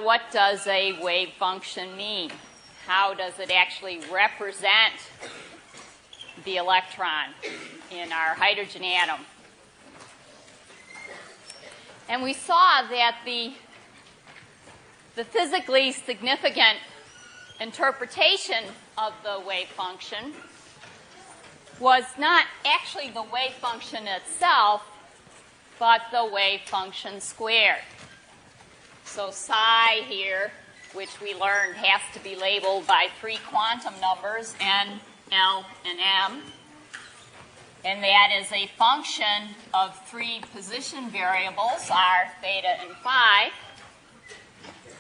What does a wave function mean? How does it actually represent the electron in our hydrogen atom? And we saw that the physically significant interpretation of the wave function was not actually the wave function itself, but the wave function squared. So psi here, which we learned has to be labeled by 3 quantum numbers, n, l, and m. And that is a function of 3 position variables, r, theta, and phi.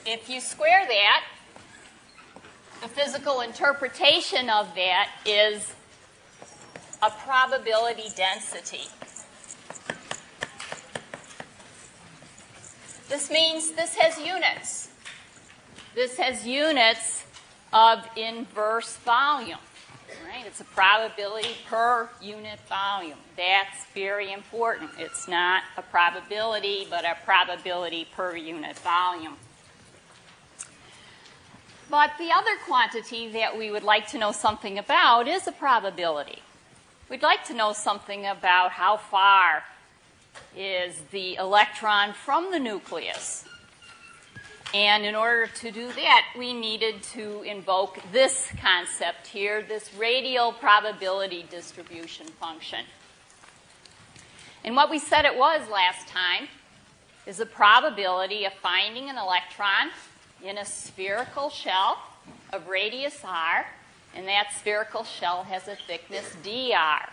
If you square that, the physical interpretation of that is a probability density. This means this has units. This has units of inverse volume. Right? It's a probability per unit volume. That's very important. It's not a probability, but a probability per unit volume. But the other quantity that we would like to know something about is a probability. We'd like to know something about how far is the electron from the nucleus. And in order to do that, we needed to invoke this concept here, this radial probability distribution function. And what we said it was last time is the probability of finding an electron in a spherical shell of radius r, and that spherical shell has a thickness dr.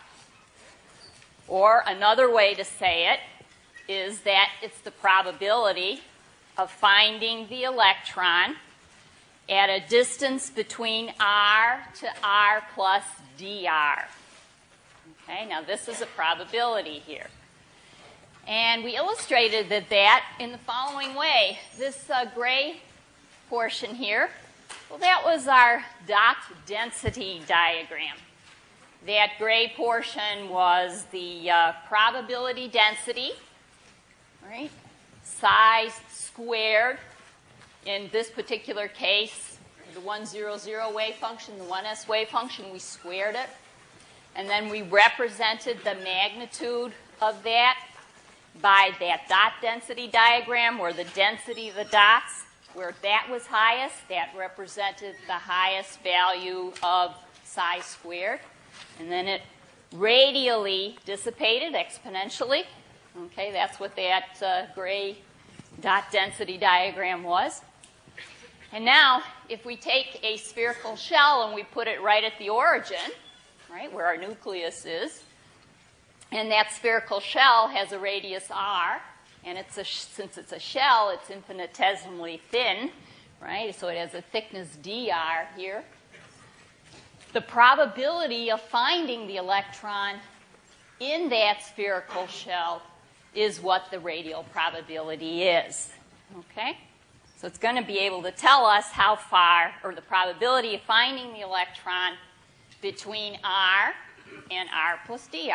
Or another way to say it is that it's the probability of finding the electron at a distance between r to r plus dr. Okay, now this is a probability here. And we illustrated that in the following way. This gray portion here, well, that was our dot density diagram. That gray portion was the probability density, right? Psi squared. In this particular case, the 100 wave function, the 1s wave function, we squared it. And then we represented the magnitude of that by that dot density diagram, where the density of the dots, where that was highest, that represented the highest value of psi squared. And then it radially dissipated exponentially. Okay, that's what that gray dot density diagram was. And now, if we take a spherical shell and we put it right at the origin, right, where our nucleus is, and that spherical shell has a radius r, and since it's a shell, it's infinitesimally thin, right? So it has a thickness dr here. The probability of finding the electron in that spherical shell is what the radial probability is. Okay? So it's going to be able to tell us how far, or the probability of finding the electron between r and r plus dr.